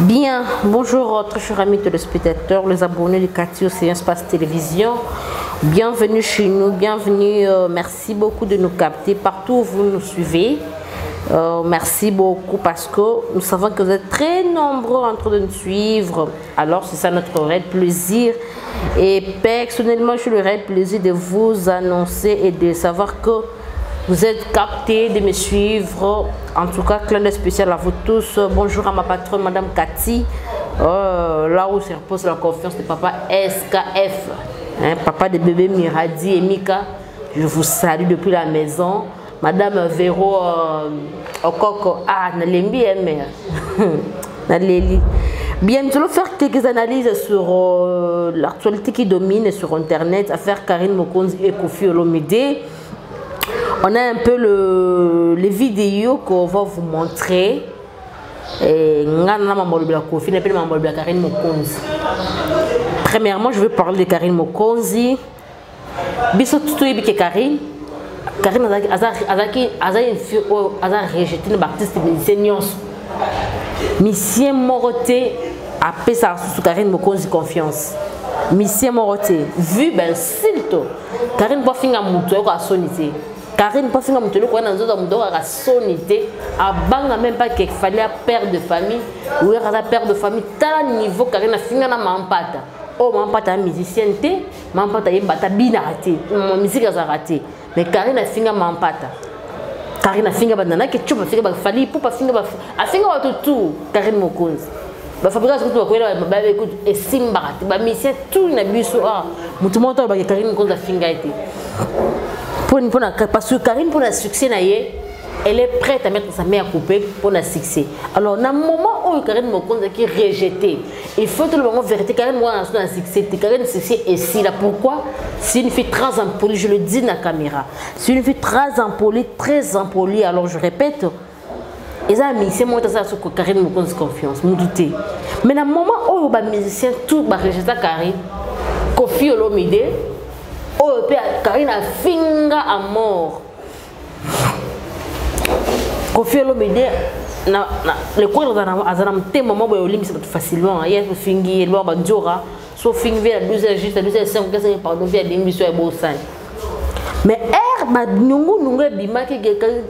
Bien, bonjour très chers amis téléspectateurs, les abonnés de Cathy Océan Espace Télévision. Bienvenue chez nous, bienvenue, merci beaucoup de nous capter partout où vous nous suivez. Merci beaucoup parce que nous savons que vous êtes très nombreux en train de nous suivre. Alors c'est ça notre réel plaisir. Et personnellement, je suis le réel plaisir de vous annoncer et de savoir que vous êtes captés, de me suivre. En tout cas, clin d'œil spécial à vous tous. Bonjour à ma patronne, Madame Cathy. Là où se repose la confiance de papa SKF. Hein, papa de bébé Miradi et Mika. Je vous salue depuis la maison. Madame Véro Okoko. Ah, Nalembi mère. Naleli. Bien, nous allons faire quelques analyses sur l'actualité qui domine sur Internet. Affaire Karine Mokonzi et Kofi Olomide. On a un peu les vidéos qu'on va vous montrer. Premièrement, je vais parler de Karine Mokonzi. Biso tout est Karine. Karine a rejeté les artistes musiciens. Mission Moroté a fait ça sur Karine Mokonzi confiance. Mission Moroté. Vu ben silto. Karine pas finir mouto à sonité. Karine pas finir mouto quoi dans d'autres mouto à sonité. A banga même pas qu'il fallait père de famille ou un père de famille tel niveau Karine a fini na mampata. Oh mampata musicienté, mampata y bata bina raté. Mon musique a raté. Mais Karine a fini mampata. Karine a fini banana que tu peux faire fallait pour pas finir a fini tout Karine Mokonzi. Ba fabrication tout ko ela ba écoute et simbarate ba mission tout na biso ah mutu monto ba Karine Mokonzi a fini été. Parce que Karine pour le succès na ye, elle est prête à mettre sa main à couper pour le succès. Alors dans le moment où Karine Mokonzi qui est rejetée, il faut tout le moment vérité Karine moi dans le succès, Karine succès est si là pourquoi? C'est une fille très impolie, je le dis dans la caméra. C'est une fille très impolie, alors je répète. Ils ont mis c'est moi ça sur Karine Mokonzi confiance, me douter. Mais dans le moment où les musiciens tout ba rejeter Karine, Kofi Olomide, oh Karine a finga à mort. Kofi Olomide na le quoi dans azanam tema mabo yolimbi c'est facilement hier fingi le ba ndjora so fingi vers 12h juste 12h05 que c'est pardon vers l'émission est beau ça. Mais ba nungu bima ke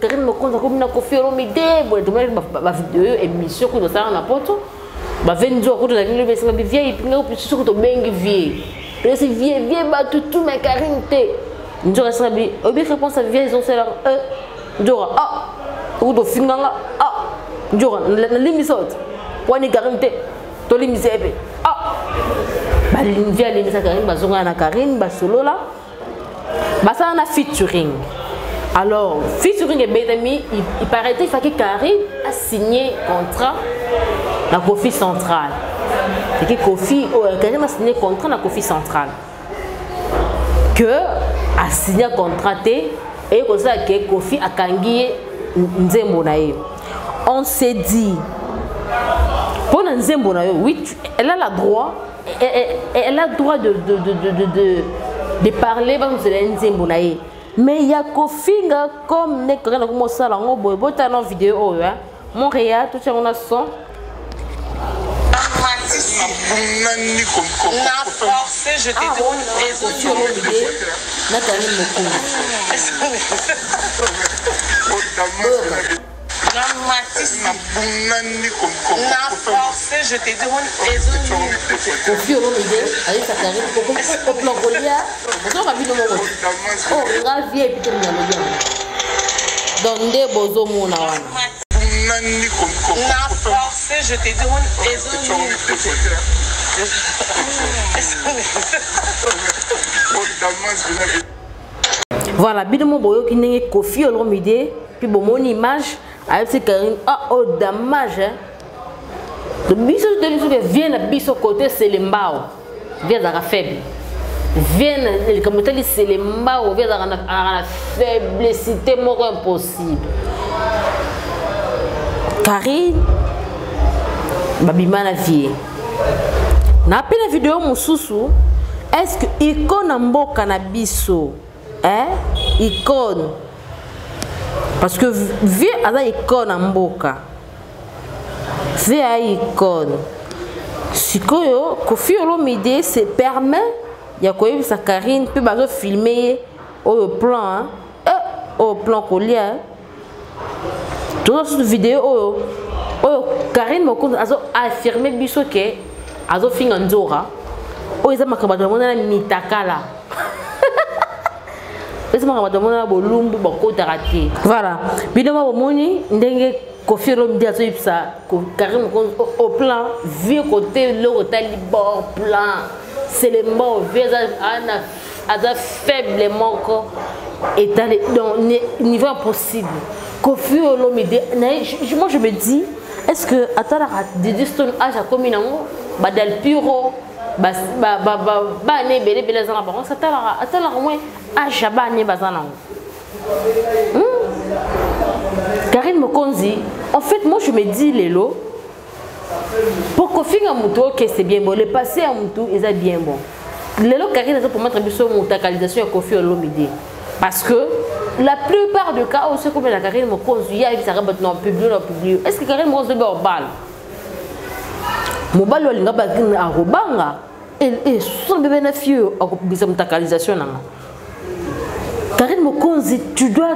Karine Mokonzi comme na Kofi Olomide bo to ba vidéo émission ko ça na poto ba 20 jours ko to na le vieille pinga ko sur to bengi vieille. C'est vieux ba tout mais Karine té. Ndjora ça bi obi réponse à vieille ils ont c'est là ndjora ah ou do finganga ah ndjora na limisot wani Karine té to limise ebe ah ba vieille limisa Karine ba zonga na Karine ba solo là. Bah ça on a featuring. Alors featuring et Bédami, il paraît qu'il faut que Karine a signé contrat la Kofi Central. C'est que Kofi Karine a signé contrat la Kofi Central. Que a signé contrat et comme ça que Kofi a kangié Nzembo na ye. On s'est dit pour Nzembo na ye, oui, elle a le droit de parler mais il y a Kofi comme ne connaît comment ça là on boy boy dans vidéo hein Montréal tout ça on a son na forcé je t'ai dit na Karine Mokonzi na forcé je t'ai dit Kofi Olomide avec sa Karine au plan Golia on va bien le oh ravi et puis donc des bozo mona na forcé je t'ai dit voilà bidemo boyo qui n'est Kofi Olomide puis bon mon image avec ces Karine ah oh dommage hein le biso de lui qui vient à biso côté c'est les mbao vient à la faible vient comme tu dis c'est les mbao vient à la faiblesse mort impossible Karine babima la vie na pe la vidéo mususu est-ce que icône mboka na biso hein icône parce que vie à la icône mboka via icône sikoyo Koffi Olomide se permet ya koyebisa Karine pe bazo filmer au plan au plan colia toute cette vidéo Karine Mokonzi azo affirmer biso ke azo finga nzora o eza makaba de mona mitakala eza makaba de mona bolumbu bakota raté voilà bidoma bomoni ndenge Koffi Olomide azo yipsa Karine Mokonzi au plan vu côté le hôtel bord plan c'est le mot à faiblement étalé dans niveau impossible. Koffi Olomide, moi je me dis, est-ce que attends la son âge a commis un badal puro, bah né belé belé zana baron, attends la moins âge a bané bazana. Karine Mokonzi, en fait moi je me dis Lélo. Pour Koffi Olomide, c'est bien bon. Le passé à Moutou, c'est bien bon. Le Karine pour mettre une mutakalisation à Koffi Olomide. Parce que la plupart des cas où c'est comme la Karine Mokonzi, il y a une public. Est-ce que Karine Mokonzi est en balle? Mon balle, il y a un robanga. Et son bébé n'a fieu à mutakalisation. Karine Mokonzi, tu dois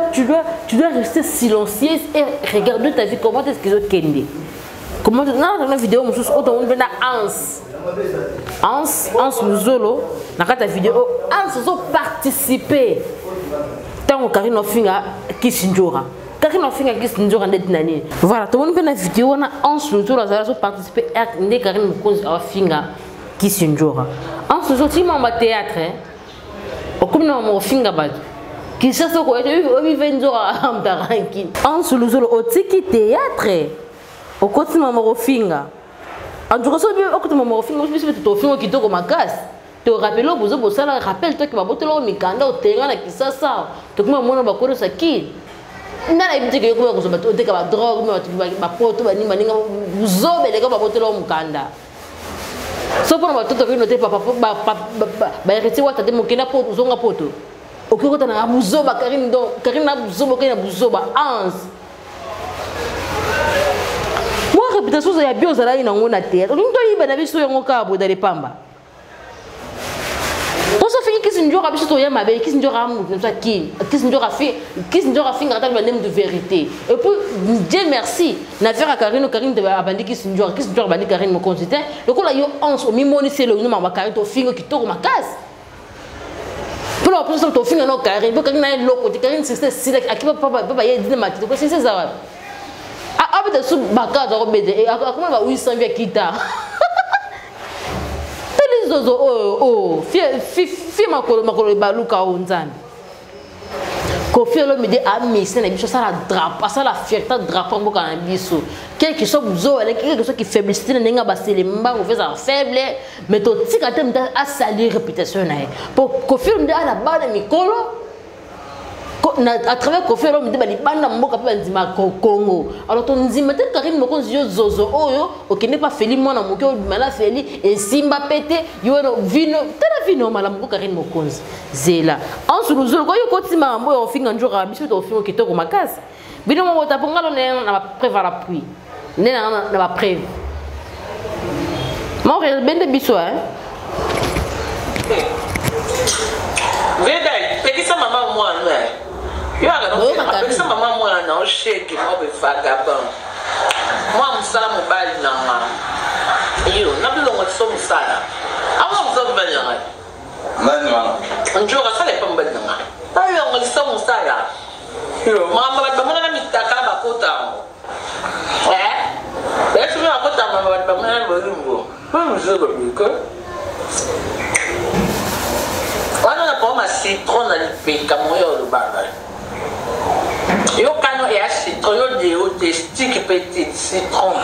rester silencieuse et regarder ta vie. Comment est-ce qu'ils ont kendi? Comment dans la vidéo on Ans Luzolo dans ta vidéo Ans ont participé tant Karine Ofinga Kisinjora Karine Ofinga Kisinjora nani voilà tout le monde dans la vidéo on a Ans Luzolo ont participé à Karine Mokonzi Ofinga Kisinjora Ans Luzolo tu m'as théâtre au comme non Ofinga bad qui ça so ko o vivenzora amtaranki Ans Luzolo au tiki théâtre au côté de maman Ofinga. En tout cas, au côté de maman Ofinga, je me suis dit Ofinga qui te comme casse. Tu rappelles au bozo ça rappelle-toi que ma botte là au mikanda au terrain là qui ça. Tu comme mon ba ko ça qui. Na la ibite que ko ko bato te ka ba drogue ma poto ba ni maninga bozo bele ka ba botte là au mikanda. So pour ma toto que noter papa ba héritier wa tade mokena poto zonga poto. Okiko tana bozo ba Karine donc Karine na bozo ba kena bozo ba ans. Réputation ça y a bien ça là il n'en a tête. On doit y ben avec sur un cas dans les pamba. Pour ça finit qui s'injure à biso ya mabe qui s'injure à comme ça qui s'injure à finir dans le même de vérité. Et puis Dieu merci na faire à Karine de abandi qui s'injure bandi Karine me consulter. Le coup là yo ans au mimoni c'est le nom ma Karine to fingo qui tourne ma casse. Pour la personne to fingo no Karine, pour Karine na loko, Karine c'est à qui papa y dit ma tête. C'est ça. Avec des sous baka de robédé et comment va 800 via kita les ozo fi makolo baluka onzani Koffi Olomide a mis ça na biso ça la drape ça la fierté drape mboka na biso quelque chose buzo quelque chose qui faiblesse na nga basele mba ko faire faible mais to tika te mta a salir réputation na pour Koffi Olomide a la base mikolo à travers Koffi Olomide bali banda mboka pe ndima Congo alors ton ndima te Karine Mokonzi yo zozo oyo okene pas feli mona moke mala feli et simba pété yo vino tala vino mala mboka Karine Mokonzi zela en suluzo ko yo kotima mbo yo finga njora biso to fingo kitoko makasi bino mo taponga lo na préva la pluie ne na ba préve mo re bende biso Vedai, perché sa mamma muore? Io appelle sa mamma muore non shake mo be vagabond. Moi musala mobile na ma. Io na bilo mo so musala. Awa mo banya. Nani Njora sale pamba na. Tayo ngo so musala. Io mama ba mo na mitaka ba kota. Betu na kota mama ba mo na bolimbo. Mo zo ba biko. Quando eu como citron na pica moyo lubanga. Eu cano é citron eu de stick petit citron.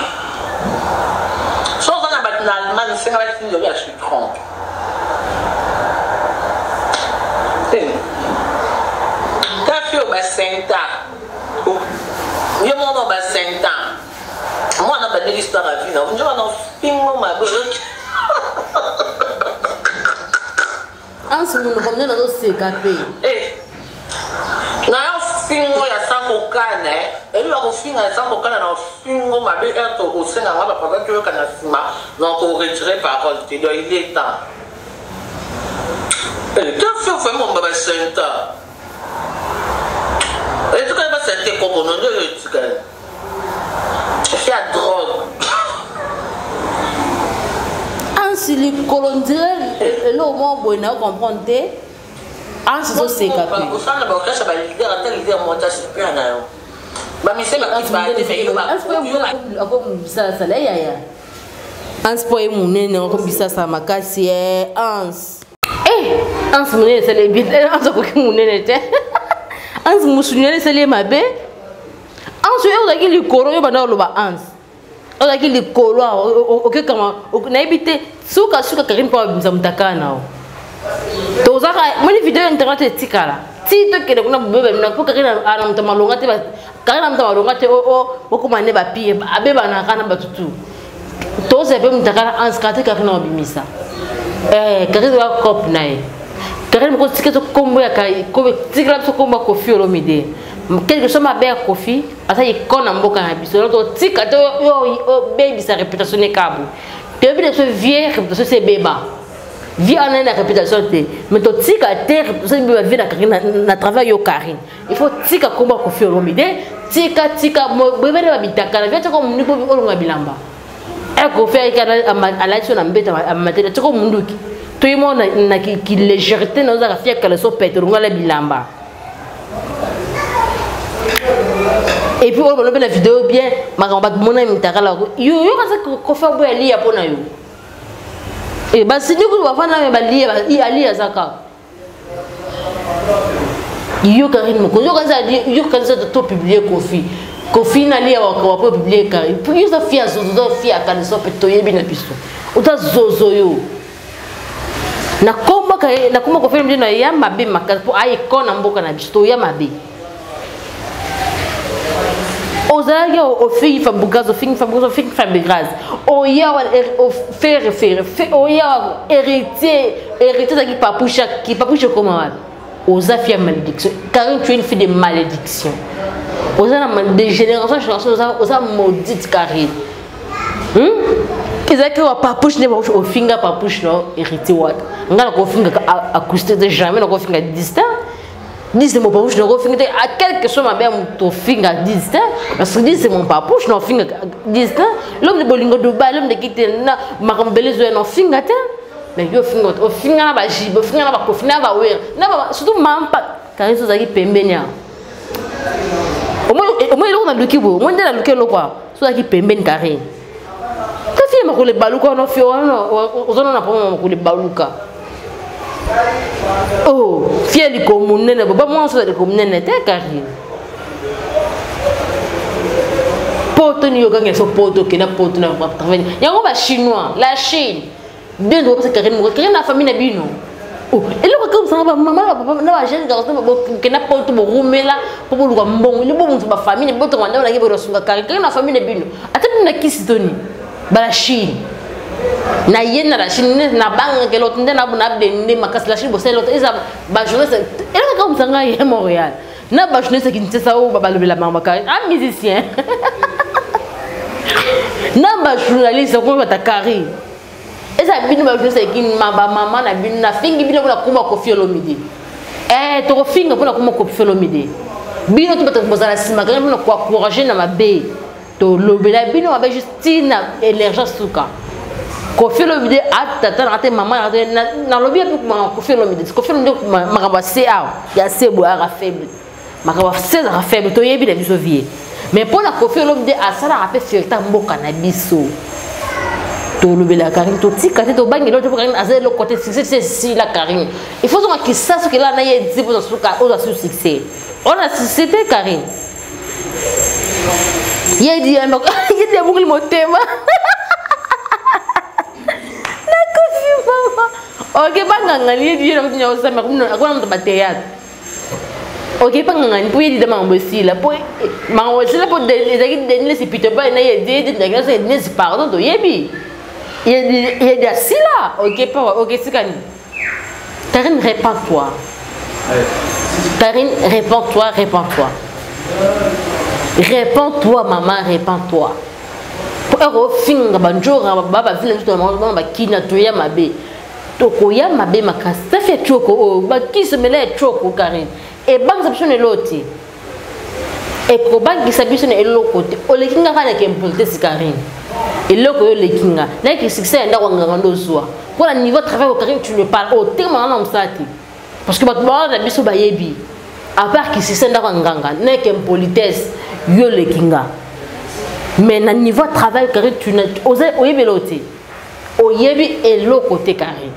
Só na bat na Allemagne c'est avec le citron. Tá fio ba senta. Eu mo ba senta. Moi na ba de histoire à vie, non, je não pingo ma boque. Anse nous ramener dans CKP. Na eu fingo ya sango kana, ele il va refinir ça pour quand on a fini on m'a bien au sein on va pas que quand on a fini donc on retire parole il est temps et tu fais vraiment mon centre et tu connais pas cette comme on dit tu connais fais la drogue si les colondiens là au moins bon à comprendre ah c'est ça capé au sein de la ça va leader à tel leader montage super là bah mais c'est ma qui va faire comme ça ça là ya ans poé mon nene comme ça ça makasi ans ans mon nene c'est les bit ans ko mon nene te ans musunyele c'est les mabe ans yo la ki li koro yo bana lo ba ans on a qui les colois ok comment on a évité suka Karine pour mzamtaka nao to zaka moi les vidéos internet tikala ti to kele kuna bebe na ko Karine ana mtamalonga te Karine mtamalonga te o ko mane ba pie abe bana kana batutu to ze be mtaka anskate Karine obimisa Karine wa cop nae Karine ko tiketo kombo ya kai ko tikala so kombo Koffi Olomide quelque chose ma belle Koffi asa ikona mboka na biso to tika to yo baby sa réputation ne kabu te bi de ce vieux réputation c'est beba vie en la réputation te mais to tika terre ça bi vie na Karine na travail yo Karine il faut tika komba Koffi Olomide tika bebe ba bitaka na viacha ko muniko olunga bilamba ko faire kana ala tso na mbeta amatela tso ko munduki to yimo na ki légèreté na za ka fia kala so pete lunga la bilamba. Et puis on va la vidéo bien ma on va demander mitara yo quand ko fa boya liya pona yo et bah si du coup va faire na ba liya zaka yo Karine mo ko yo quand ça to publier Koffi na liya wa pas publier Karine puis yo ça fia quand so peto yebi na biso uta zozo yo na komba ko film na ya mabe makasi po ay kona mboka na biso ya mabe Ozaga au fille fabugazo fabugazo o ya o faire o ya héritier qui papouche comment oza fia malédiction Karine tu es une fille de malédiction oza na de génération oza maudite Karine ezaki wa papouche ne au finga papouche no héritier wat ngala ko finga acousté de jamais na ko finga distant dis mon papouche no finga à quelque chose ma belle to finga distant parce que dis mon papouche no finga distant l'homme de bolingo Dubaï l'homme de quitter na makambelezo no finga te mais yo finga o finga na ba jibo finga na ba Koffi na ba wer na ba surtout mampa Karine so zaki pembenia au moins il on a lukibo moi ndela lukelo quoi so zaki pembeni Karine ta fille makole baluka no fio no ozona na pomo makole baluka. Oh, fier du commun, ne pas moi ça de commun n'était Karine. Poto ni yoga ngeso poto kena poto na pas travailler. Yango ba chinois, la Chine. Bien doit parce que Karine na famille na bino. Oh, et là comme ça maman papa na ba jeune garçon ba kena poto bo rumela po bo luka mbongo. Le bo muntu ba famille boto wanda na ngebo rosunga Karine na famille na bino. Atani na kisitoni. Ba la Chine. Na yena la Chine na banga ke l'autre na buna blende makasi la Chine bo l'autre eza ba journée et là comme ça ngai Montréal na ba journée qui n'était ça ou ba lobela mama Karine un musicien na ba journaliste ko ba ta Karine eza bino ba journée qui mama na bino na fingi bino na kuma Koffi Olomide to finga pona kuma Koffi Olomide bino to ba bozala sima Karine na ko encourager na mabe to lobela bino ba Justine énergie suka Koffi Olomide atata na maman na lobby pour Koffi Olomide Koffi Olomide makaba CA ya sebo ara faible makaba César faible to yebi na biso vie mais pour la Koffi Olomide asala a fait fierté mboka na biso to lobela Karine to tika to bangi l'autre pour Karine azé le côté succès c'est la Karine il faut que ça ce que là na yé pour suka o da succès on a c'était Karine yé dit un il dit beaucoup le motema ok bangangani di na mtinya osama kumno akona mtu bateyat ok bangangani po yedi dama mbosila po mangosila po ezaki denile sipito ba na yedi de ngana se ne si pardon to yebi yedi asila ok pa ok sikani Karine répands-toi Karine répands-toi Répands-toi, maman, répands-toi. Pour finir, banjora, baba, finir tout le monde, baba, qui n'a tué ma bé. Toko ya ma bé, ma casse. Ça fait choco, bah, qui se mêle choco, Karine. Et banque s'absonne l'autre. Et pour banque qui s'absonne l'autre côté. O le kinga kana qui importe si Karine. Et l'autre le kinga. Là qui succès est dans le soir. Pour le niveau de travail au Karine, tu ne parles au terme en amsati. Parce que tu vas la biso bayebi. À part qui succès dans le ganga, n'est qu'impolitesse, yo le kinga. Mais na niveau de travail Karine, tu n'as osé oyebi l'autre. Oyebi et l'autre côté Karine.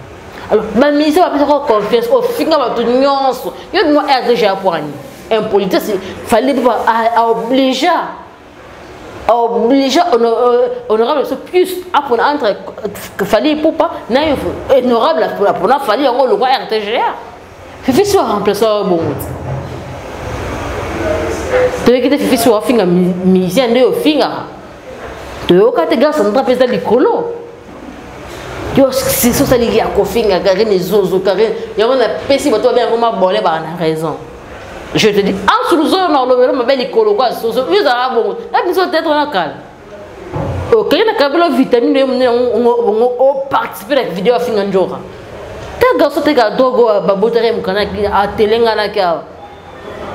Alors, ma ministre va faire confiance au finger va tout nuance. Yo moi RDG à poigner. Impolitesse, fallait obliger honorable plus après entre fallait pour pas honorable pour na fallait le roi RTGA. Fifi soit remplaçant bon. Tu veux que Fifi soit finger musicien de finger. Tu veux que tu gardes son président du colo. Si ça lié à Kofinga, Karine et Zozo, Karine, il y a un pessimiste, tu vas bien vraiment bonner par la raison. Je te dis, en sous le zone, on va bien les coloquer, Zozo, ils ont bon. La mission d'être en calme. Ok, on a la vitamine, on participe à la vidéo à Finganjora. T'as garçon, t'es gars, dogo, babotere, à Telengana,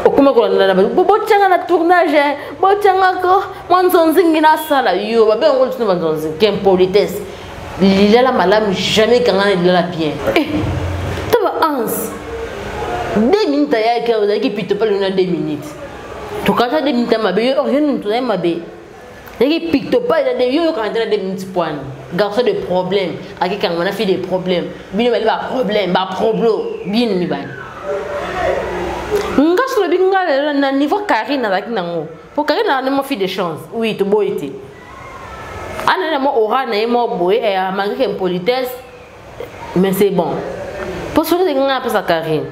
comment on a la bobotianga na tournage, botianga ko, mwanzonzingi na sala, yo, babé on continue mwanzonzingi, quelle politesse. Il a la malade, jamais quand il a la bien. Tu vas ans. 2 minutes, il y a qui pite pas le 2 minutes. Tu quand tu as 2 minutes, ma belle, rien ne te ma belle. Il y a qui pite pas, il y a des quand tu as 2 minutes point. Garçon de problème, à qui quand on a fait des problèmes. Bien il va problème, va problème, bien mi ba. Ngas le binga na niveau Karine avec nango. Pour Karine on a même fait des chances. Oui, tu boy été. Anna mo aura na mo boy et a malgré une politesse mais c'est bon. Pour ce que nga pas sa Karine.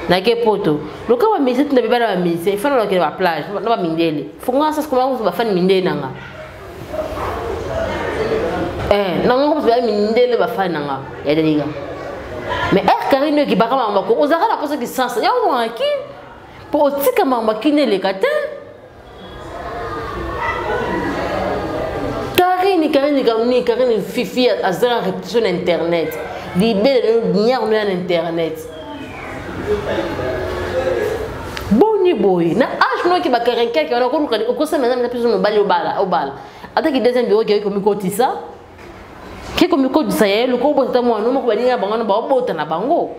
Na ke poto. Le cas va message na beba na message, il faut na la plage, na ba mindele. Faut nga ça comment vous va faire mindele nanga. Nanga ko ba mindele ba fa nanga. Ya de liga. Mais Karine qui ba kama mako, ozaka la pose qui sens. Ya mo aki. Pour aussi kama maki ne le kata. Karine Fifi a zéro réputation internet. Libéré de internet. Boni boy. Na âge no qui va Karine qui on a connu au conseil madame la personne au bal au bal. Attaque deuxième bureau qui est comme cotisa. Qui est comme cotisa le corps de moi non mo ba dinga bango ba bota na bango.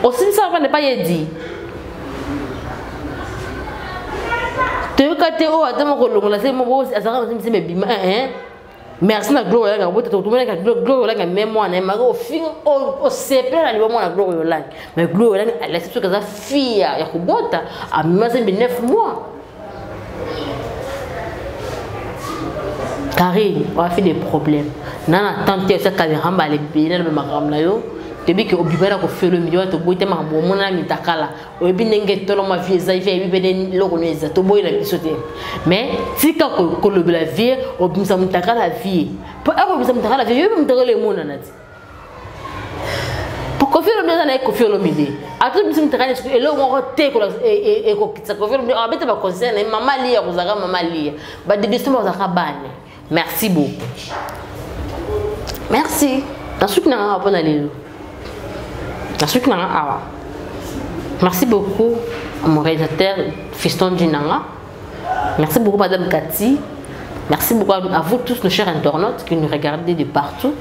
Aussi ça va ne pas y dire. Tu o atama ko longola se mo bo azaka se me bima merci na gloire nga bote to tumena ka gloire nga mémoire na ma ko fin o sepe na libo na gloire la mais gloire la elle est que ça fille ya ko bota a même 9 mois. Karine on a fait des problèmes nana tante ça ka ramba le bien na makamla yo depuis que obibera ko fait le milieu to boite ma bo mona mi takala o bi nenge tolo ma vie za vie bi beden lokoneza to boy la bisote mais si ka ko le la vie o bi sa mutakala vie pour ako bi sa mutakala vie yo bi mutakala le mona nati pour ko faire le bien na ko faire le milieu atu bi sa mutakala et lo mo te ko e ko kitsa ko faire le milieu abete ba concerne mama lia ko zaka mama lia ba de biso za ka bane merci beaucoup merci dans ce que na pas aller. Merci beaucoup à mon réalisateur Fiston Djinanga. Merci beaucoup Madame Cathy. Merci beaucoup à vous tous nos chers internautes qui nous regardez de partout.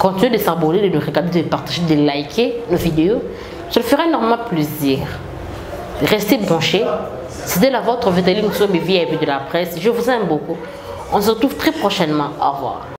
Continuez de s'abonner, de nous regarder, de partager, de liker nos vidéos. Ça le ferait énormément plaisir. Restez branchés. C'était la vôtre Vétéline sur mes VIP de la presse. Je vous aime beaucoup. On se retrouve très prochainement. Au revoir.